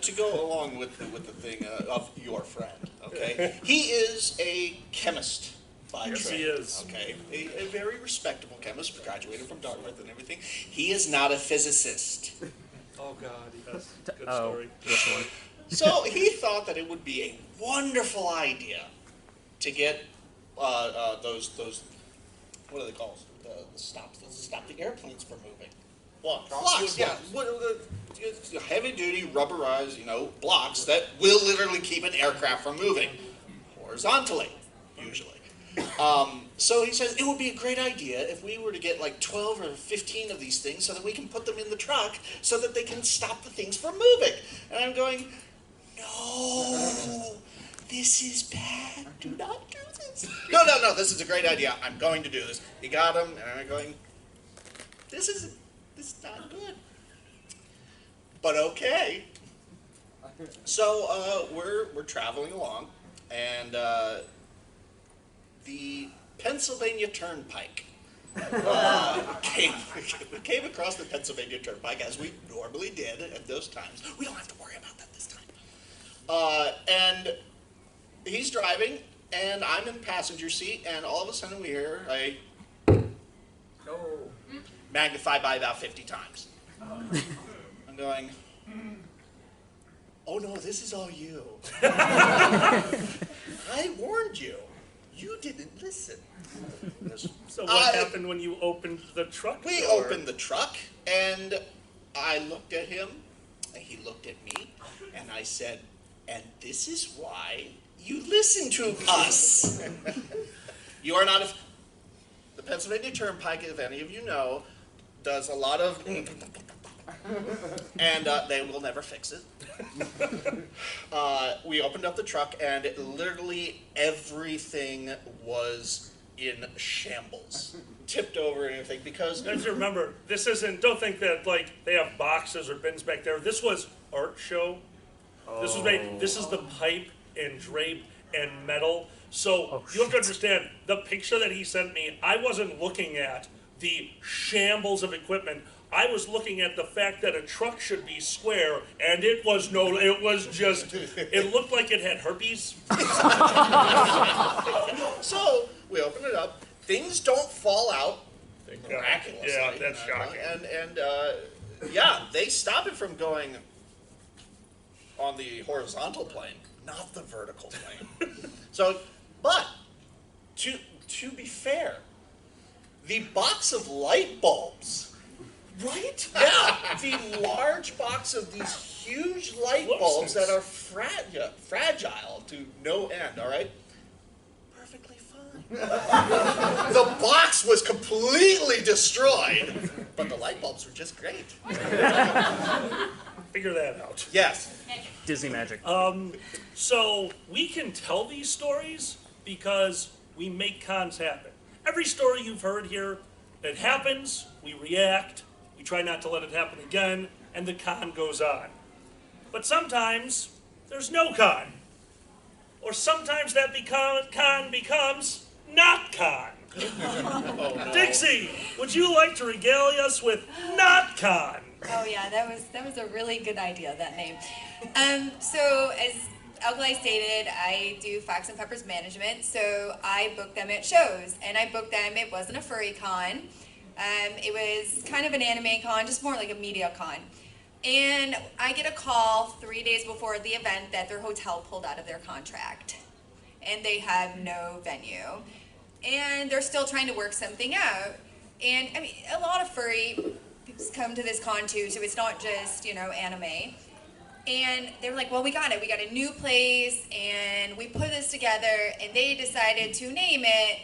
to go along with the thing of your friend, okay? He is a chemist by Yes, trade. he is. Okay, a very respectable chemist, graduated from Dartmouth and everything. He is not a physicist. Oh God, yes. Good story. This one. So he thought that it would be a wonderful idea to get those what are they called? stop the airplanes from moving. Blocks, yeah. Heavy duty rubberized, blocks that will literally keep an aircraft from moving horizontally, usually. So he says it would be a great idea if we were to get like 12 or 15 of these things so that we can put them in the truck so that they can stop the things from moving. And I'm going, no, this is bad. Do not do this. No, this is a great idea. I'm going to do this. He got them, and I'm going, this is not good. But okay. So we're traveling along, and the Pennsylvania Turnpike came across the Pennsylvania Turnpike as we normally did at those times. We don't have to worry about that this time. And he's driving, and I'm in the passenger seat, and all of a sudden we hear a magnified by about 50 times. I'm going, oh no, this is all you. I warned you. You didn't listen. So what happened when you opened the truck door? We opened the truck, and I looked at him, and he looked at me, and I said, and this is why you listen to us. You are not the Pennsylvania Turnpike, if any of you know, does a lot of and they will never fix it. We opened up the truck, and literally everything was in shambles, tipped over and everything, because... Guys, remember, this isn't, don't think that, like, they have boxes or bins back there. This was art show. This was made, this is the pipe and drape and metal. So, you have to understand, the picture that he sent me, I wasn't looking at the shambles of equipment. I was looking at the fact that a truck should be square, and it was just, it looked like it had herpes. So, we opened it up. Things don't fall out miraculously. Yeah, that's shocking. And yeah, they stop it from going on the horizontal plane, not the vertical plane. So, but, to be fair, the box of light bulbs, right? Yeah, the large box of these huge light bulbs that are fragile to no end, all right? Perfectly fine. The box was completely destroyed, but the light bulbs were just great. Figure that out. Yes. Disney magic. So we can tell these stories because we make cons happen. Every story you've heard here, it happens, we react, we try not to let it happen again, and the con goes on. But sometimes there's no con. Or sometimes that con becomes not con. Oh, no. Dixie, would you like to regale us with not con? Oh yeah, that was a really good idea, that name. So as Alkali stated, I do Fox and Peppers management, so I book them at shows, and I booked them. It wasn't a furry con. It was kind of an anime con, just more like a media con. And I get a call 3 days before the event that their hotel pulled out of their contract, and they have no venue, and they're still trying to work something out. And I mean, a lot of furry come to this con too, so it's not just, anime. And they were like, well, we got it. We got a new place, and we put this together, and they decided to name it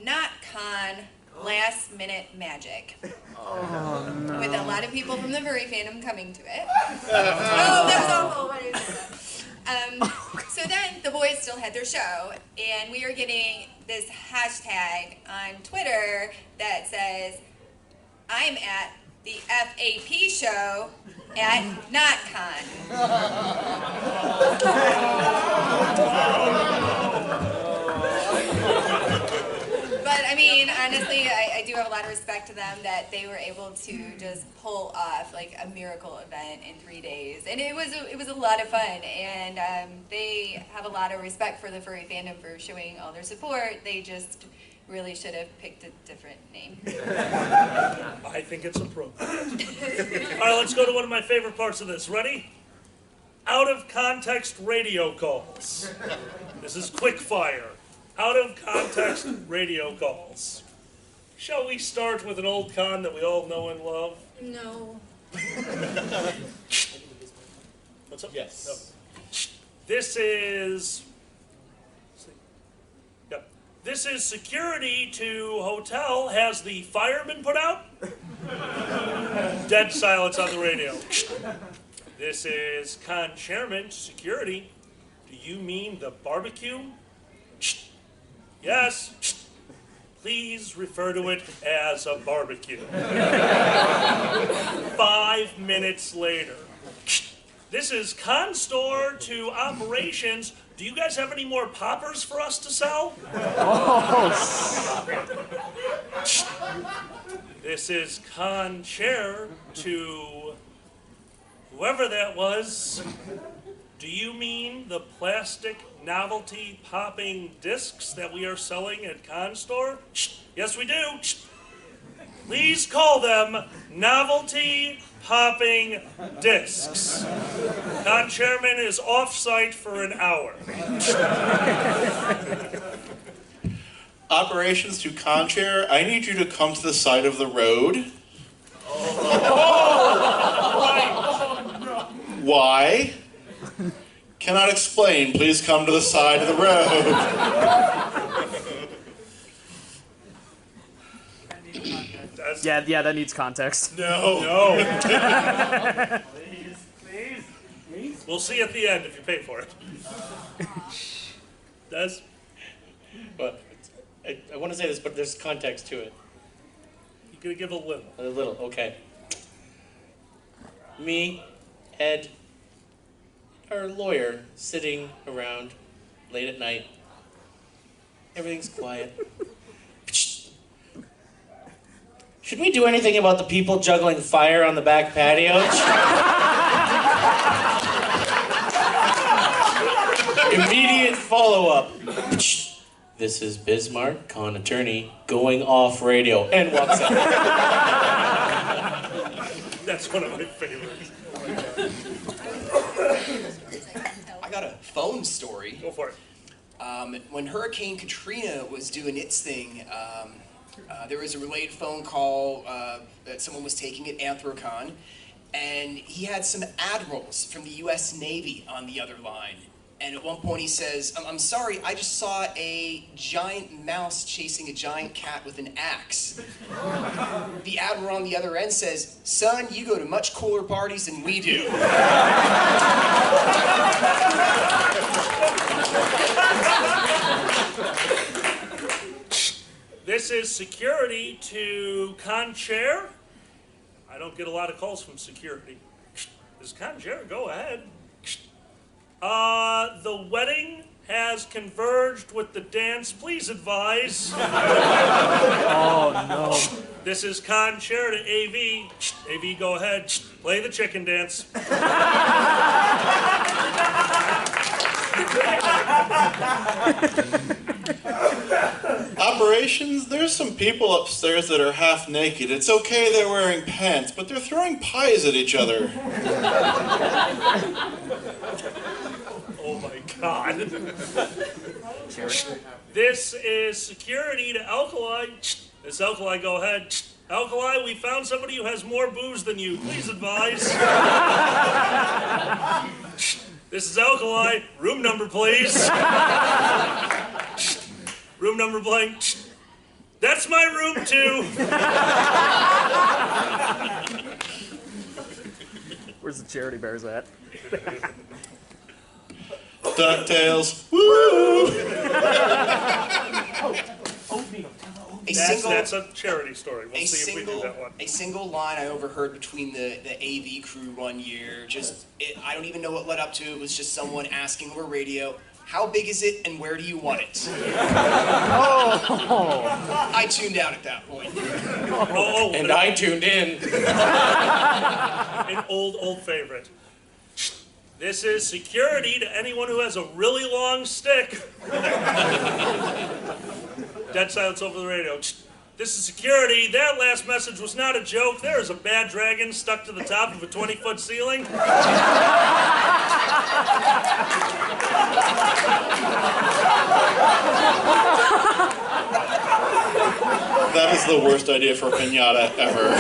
Not Con Last Minute Magic. Oh, no. With a lot of people from the furry fandom coming to it. Oh, that was awful. What is that? So then the boys still had their show, and we are getting this hashtag on Twitter that says, I'm at the FAP show at NotCon. But I mean, honestly, I do have a lot of respect to them that they were able to just pull off like a miracle event in 3 days, and it was a lot of fun. And they have a lot of respect for the furry fandom for showing all their support. They just really should have picked a different name. I think it's appropriate. All right, let's go to one of my favorite parts of this. Ready? Out of context radio calls. This is quick fire. Out of context radio calls. Shall we start with an old con that we all know and love? No. What's up? Yes. No. This is... Yep. This is security to hotel. Has the fire been put out? Dead silence on the radio. This is con chairman to security. Do you mean the barbecue? Yes. Please refer to it as a barbecue. 5 minutes later. This is con store to operations. Do you guys have any more poppers for us to sell? This is con chair to whoever that was. Do you mean the plastic novelty popping discs that we are selling at Con Store? Yes, we do. Please call them novelty popping discs. Con chairman is off-site for an hour. Operations to Conchair, I need you to come to the side of the road. Why? Cannot explain. Please come to the side of the road. Yeah, that needs context. No. Please. We'll see at the end if you pay for it. Des? But I want to say this, but there's context to it. You gotta give a little. A little, okay. Me, Ed, our lawyer, sitting around late at night. Everything's quiet. Should we do anything about the people juggling fire on the back patio? Immediate follow-up. This is Bismarck, con attorney, going off radio, and walks out. That's one of my favorites. I got a phone story. Go for it. When Hurricane Katrina was doing its thing, there was a relayed phone call that someone was taking at Anthrocon, and he had some admirals from the U.S. Navy on the other line. And at one point he says, I'm sorry, I just saw a giant mouse chasing a giant cat with an axe. The admiral on the other end says, son, you go to much cooler parties than we do. This is security to con chair. I don't get a lot of calls from security. This is con chair, go ahead. The wedding has converged with the dance. Please advise. Oh, no. This is con chair to AV. AV, go ahead. Play the chicken dance. Operations, there's some people upstairs that are half naked. It's okay they're wearing pants, but they're throwing pies at each other. Oh my God. This is security to Alkali. This Alkali, go ahead. Alkali, we found somebody who has more booze than you. Please advise. This is Alkali. Room number, please. Room number blank. That's my room, too. Where's the charity bears at? DuckTales. Woo! That's a charity story. We'll see if we do that one. A single line I overheard between the AV crew one year. I don't even know what led up to it. It was just someone asking over radio, how big is it and where do you want it? Oh. I tuned out at that point. And I tuned in. An old favorite. This is security to anyone who has a really long stick. Dead silence over the radio. This is security. That last message was not a joke. There is a bad dragon stuck to the top of a 20-foot ceiling. That is the worst idea for a pinata ever.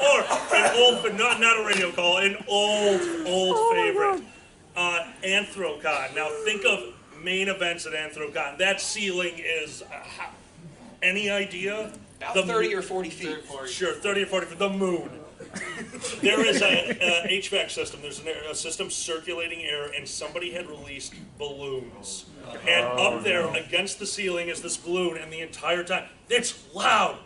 Or an old, but not a radio call, an old favorite. Anthrocon. Now think of main events at Anthrocon. That ceiling is, any idea? About 30 or 40 feet. Sure, 30 or 40 feet. The moon. There is a HVAC system. There's a system circulating air, and somebody had released balloons. And up there against the ceiling is this balloon, and the entire time, it's loud.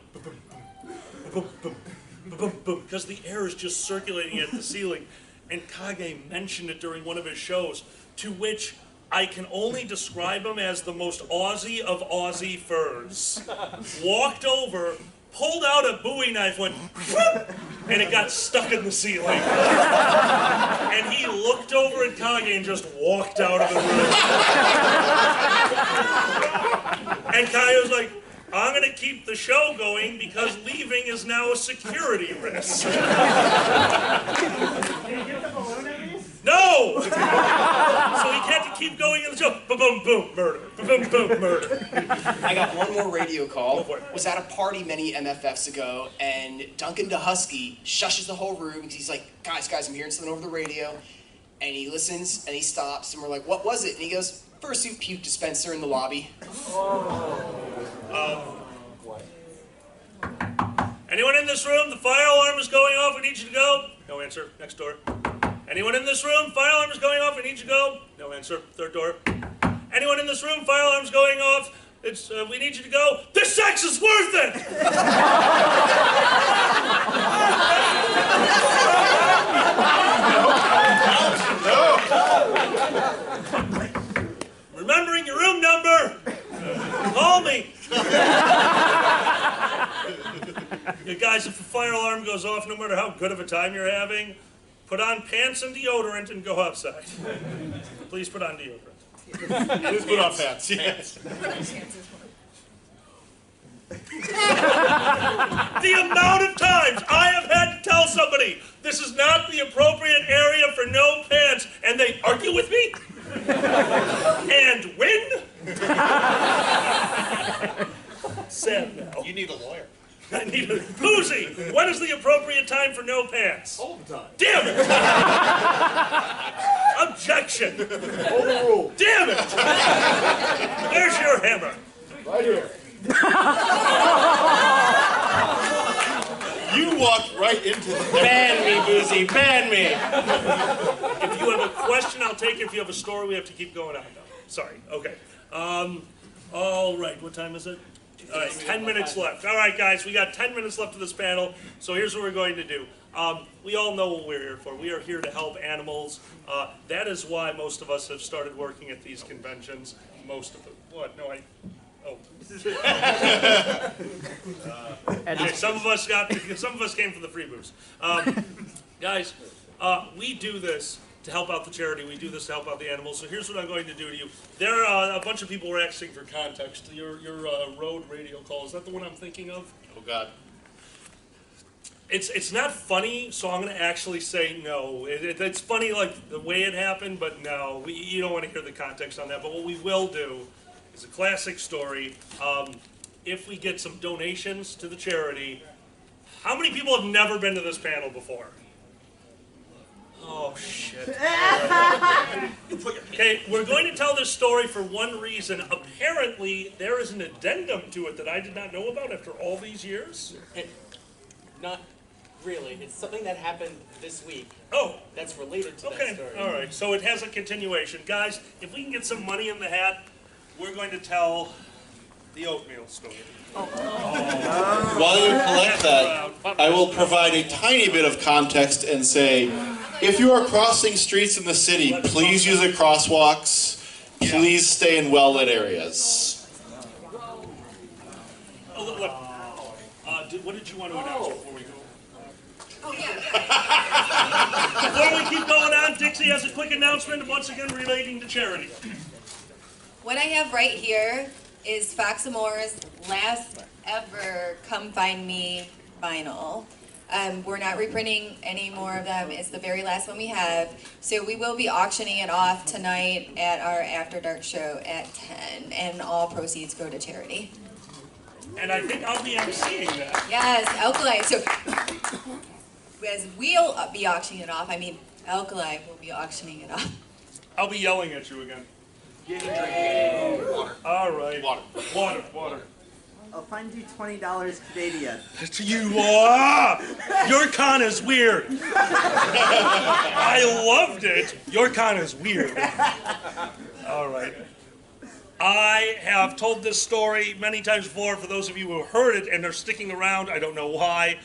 Because the air is just circulating at the ceiling. And Kage mentioned it during one of his shows, to which I can only describe him as the most Aussie of Aussie furs. Walked over, pulled out a Bowie knife, went, whoop, and it got stuck in the ceiling. And he looked over at Kage and just walked out of the room. And Kage was like, I'm going to keep the show going because leaving is now a security risk. No! So he had to keep going in the show. Boom, boom, murder. Boom, boom, murder. I got one more radio call. Go for it. Was at a party many MFFs ago, and Duncan DeHusky shushes the whole room because he's like, guys, I'm hearing something over the radio. And he listens, and he stops, and we're like, what was it? And he goes, Fursuit puke dispenser in the lobby. Anyone in this room? The fire alarm is going off. We need you to go. No answer. Next door. Anyone in this room? Fire alarm is going off. We need you to go. No answer. Third door. Anyone in this room? Fire alarm is going off. We need you to go. This sex is worth it. Remembering your room number. Call me. You guys, if the fire alarm goes off, no matter how good of a time you're having, put on pants and deodorant and go outside. Please put on deodorant. Please put on pants, yes. The amount of times I have had to tell somebody, this is not the appropriate area for no pants, and they argue with me? And win? Sad now. You need a lawyer. I need a Boozy! When is the appropriate time for no pants? All the time. Damn it! Objection! Overruled. Damn it! Where's your hammer? Right here. You walked right into the... Ban me, Boozy, ban me! If you have a question, I'll take it. If you have a story, we have to keep going on, though. Sorry. Okay. All right. What time is it? All right, 10 minutes left. All right, guys, we got 10 minutes left of this panel, so here's what we're going to do. We all know what we're here for. We are here to help animals. That is why most of us have started working at these conventions. Most of them. What? No, oh. Okay, some of us came for the free booze. Guys, we do this to help out the charity. We do this to help out the animals. So here's what I'm going to do to you. There are a bunch of people were asking for context. Your road radio call, is that the one I'm thinking of? Oh, God. It's not funny, so I'm going to actually say no. It's funny like the way it happened, but no. You don't want to hear the context on that. But what we will do is a classic story. If we get some donations to the charity, how many people have never been to this panel before? Oh, shit. Okay, we're going to tell this story for one reason. Apparently, there is an addendum to it that I did not know about after all these years. Not really. It's something that happened this week. Oh. That's related to that story. All right. So it has a continuation. Guys, if we can get some money in the hat, we're going to tell the oatmeal story. While you collect that, I will provide a tiny bit of context and say, if you are crossing streets in the city, please use the crosswalks. Please stay in well-lit areas. Oh, look. What did you want to announce before we go? Oh, yeah. Before we keep going on, Dixie has a quick announcement, once again relating to charity. What I have right here is Fox Amore's last ever Come Find Me vinyl. We're not reprinting any more of them. It's the very last one we have. So we will be auctioning it off tonight at our After Dark show at 10, and all proceeds go to charity. And I think I'll be emceeing that. Yes, Alkali. So as we'll be auctioning it off, I mean Alkali will be auctioning it off. I'll be yelling at you again. Water. All right. Water. Water. I'll find you $20 Canadian. You are! Your con is weird. I loved it. Your con is weird. All right. I have told this story many times before. For those of you who heard it and are sticking around, I don't know why.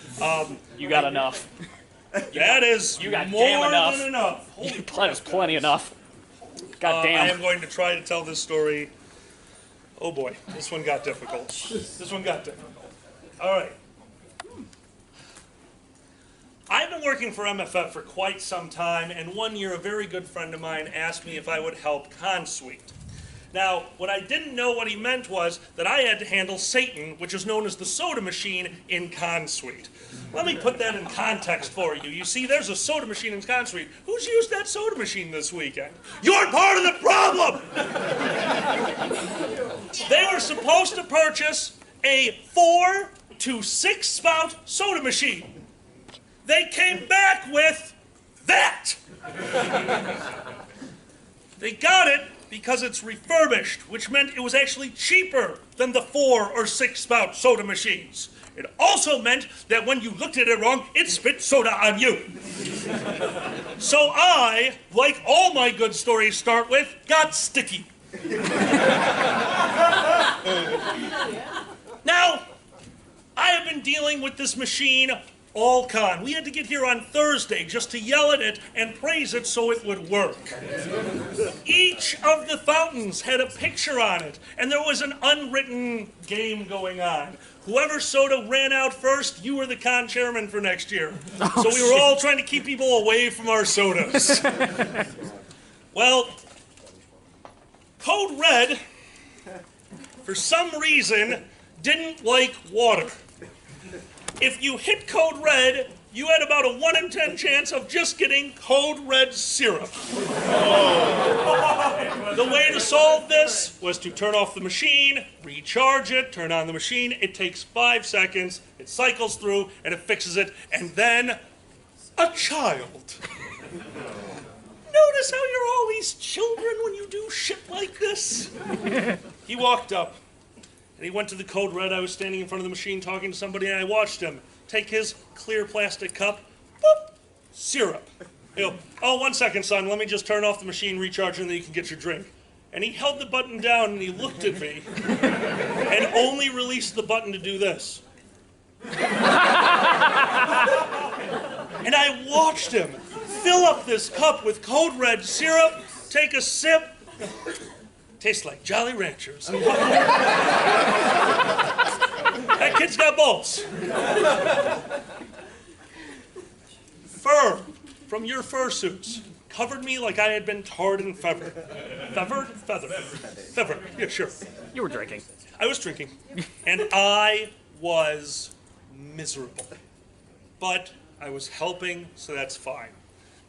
You got enough. That is You got more damn enough. than enough. That's plenty enough. God damn. I am going to try to tell this story. Oh boy, this one got difficult. This one got difficult. All right. I've been working for MFF for quite some time, and one year a very good friend of mine asked me if I would help ConSuite. Now, what I didn't know what he meant was that I had to handle Satan, which is known as the soda machine, in ConSuite. Let me put that in context for you. You see, there's a soda machine in ConSuite. Who's used that soda machine this weekend? You're part of the problem! They were supposed to purchase a 4 to 6 spout soda machine. They came back with that! They got it because it's refurbished, which meant it was actually cheaper than the 4 or 6 spout soda machines. It also meant that when you looked at it wrong, it spit soda on you. So I, like all my good stories start with, got sticky. Now, I have been dealing with this machine all con. We had to get here on Thursday just to yell at it and praise it so it would work. Each of the fountains had a picture on it, and there was an unwritten game going on. Whoever soda ran out first, you were the con chairman for next year. So we were all trying to keep people away from our sodas. Well, Code Red, for some reason, didn't like water. If you hit Code Red, you had about a 1 in 10 chance of just getting Code Red syrup. The way to solve this was to turn off the machine, recharge it, turn on the machine. It takes 5 seconds, it cycles through, and it fixes it, and then a child. Notice how you're always children when you do shit like this? He walked up. And he went to the Code Red. I was standing in front of the machine talking to somebody, and I watched him take his clear plastic cup, boop, syrup. He'll, oh, 1 second, son, let me just turn off the machine, recharge it, and then you can get your drink. And he held the button down, and he looked at me, and only released the button to do this. And I watched him fill up this cup with Code Red syrup, take a sip. Tastes like Jolly Ranchers. That kid's got balls. Fur from your fursuits covered me like I had been tarred and feathered. Feathered. Yeah, sure. You were drinking. I was drinking. And I was miserable. But I was helping, so that's fine.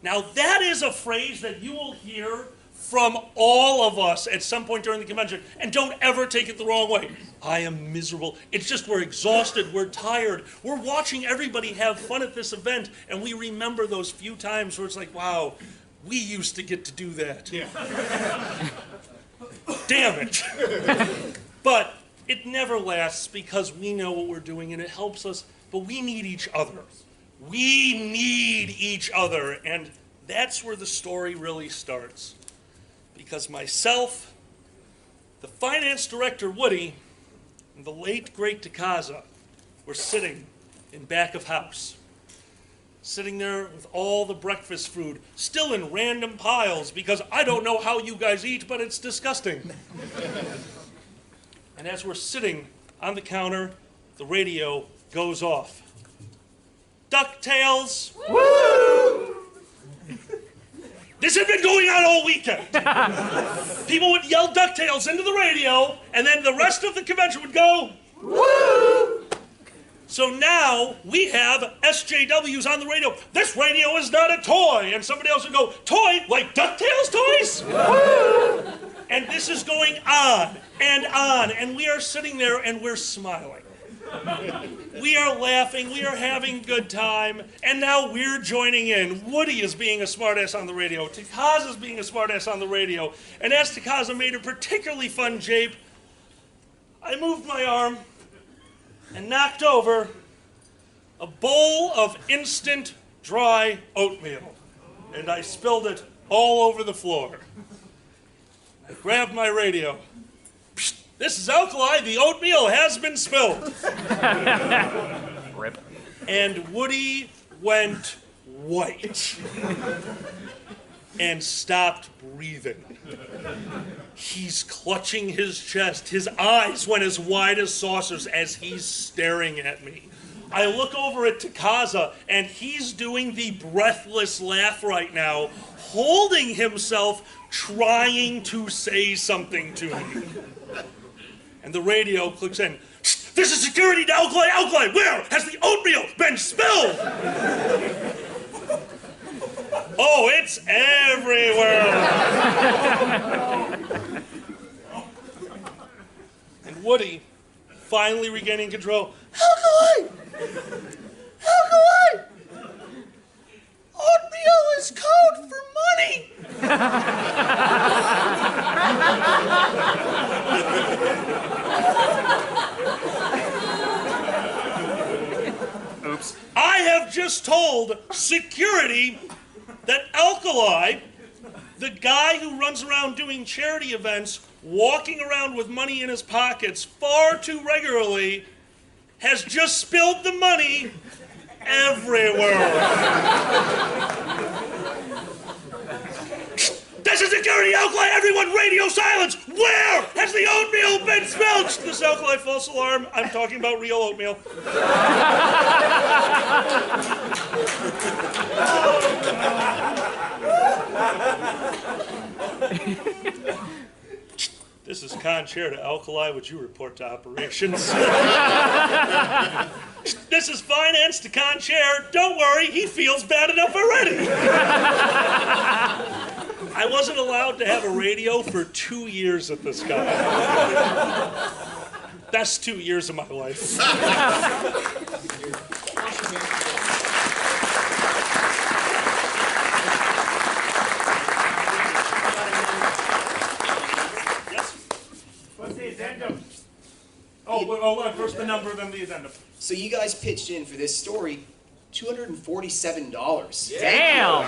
Now that is a phrase that you will hear from all of us at some point during the convention, and don't ever take it the wrong way. I am miserable. It's just we're exhausted, we're tired. We're watching everybody have fun at this event, and we remember those few times where it's like, wow, we used to get to do that. Yeah. Damn it. But it never lasts because we know what we're doing and it helps us, but we need each other. We need each other, and that's where the story really starts. Because myself, the finance director, Woody, and the late, great Takaza were sitting in back of house. Sitting there with all the breakfast food, still in random piles, because I don't know how you guys eat, but it's disgusting. And as we're sitting on the counter, the radio goes off. DuckTales! Woo! This had been going on all weekend. People would yell DuckTales into the radio, and then the rest of the convention would go, woo! So now we have SJWs on the radio. This radio is not a toy. And somebody else would go, toy? Like DuckTales toys? And this is going on. And we are sitting there and we're smiling. We are laughing, we are having a good time, and now we're joining in. Woody is being a smartass on the radio. Takaza's being a smartass on the radio. And as Takaza made a particularly fun jape, I moved my arm and knocked over a bowl of instant dry oatmeal. And I spilled it all over the floor. I grabbed my radio. This is Alkali, the oatmeal has been spilled. Rip. And Woody went white and stopped breathing. He's clutching his chest. His eyes went as wide as saucers as he's staring at me. I look over at Takaza, and he's doing the breathless laugh right now, holding himself, trying to say something to me. And the radio clicks in. This is security to Alkali. Alkali, where has the oatmeal been spilled? Oh, it's everywhere. And Woody, finally regaining control. Alkali! Alkali! Oatmeal is code for money! Oops. I have just told security that Alkali, the guy who runs around doing charity events, walking around with money in his pockets far too regularly, has just spilled the money everywhere. This is security, Alkali! Everyone, radio silence! Where has the oatmeal been spilled? This Alkali false alarm. I'm talking about real oatmeal. This is Con-Chair to Alkali. Would you report to operations? This is Finance to Con-Chair. Don't worry, he feels bad enough already. I wasn't allowed to have a radio for 2 years at this guy. Best 2 years of my life. Yes? What's the addendum? Oh, first the number, then the addendum. So you guys pitched in for this story, $247. Damn!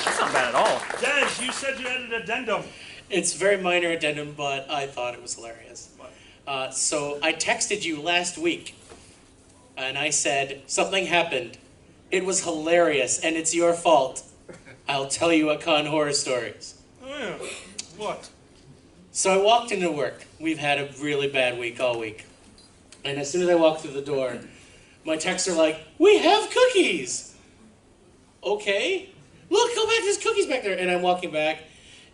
That's not bad at all. Des, you said you had an addendum. It's a very minor addendum, but I thought it was hilarious. So I texted you last week, and I said, something happened. It was hilarious, and it's your fault. I'll tell you a con horror stories. Oh, yeah. What? So I walked into work. We've had a really bad week all week. And as soon as I walk through the door, my texts are like, we have cookies! Okay. Look, go back, there's cookies back there. And I'm walking back,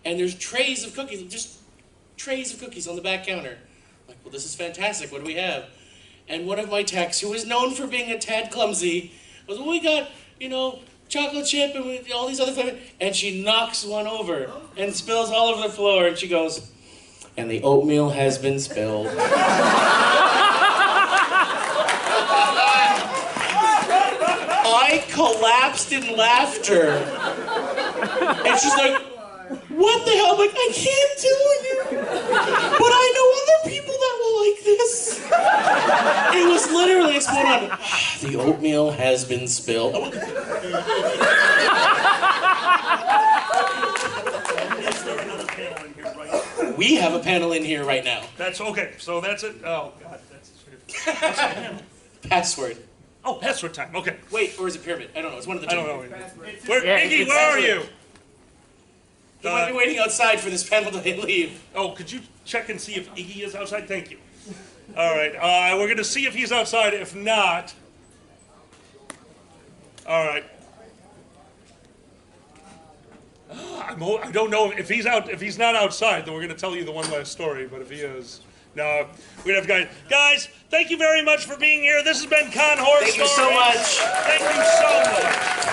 and there's trays of cookies, just trays of cookies on the back counter. I'm like, well, this is fantastic. What do we have? And one of my techs, who is known for being a tad clumsy, goes, well, we got, chocolate chip and all these other flavors. And she knocks one over and spills all over the floor. And she goes, and the oatmeal has been spilled. I collapsed in laughter. And she's like, what the hell? I'm like, I can't tell you. But I know other people that will like this. It was literally spot on. The oatmeal has been spilled. Is there another panel in here right now? We have a panel in here right now. That's okay. So that's it. Oh, God. What's the panel? Password. Oh, password time. Okay. Wait, or is it pyramid? I don't know. It's one of the two. I don't know. Iggy, it's where are you? He might be waiting outside for this panel to leave. Oh, could you check and see if Iggy is outside? Thank you. All right. We're going to see if he's outside. If not... All right. I don't know if he's out. If he's not outside, then we're going to tell you the one last story. But if he is, No, we'd have guys. Guys, thank you very much for being here. This has been Con Horse Thank you so Stories. much. Thank you so much.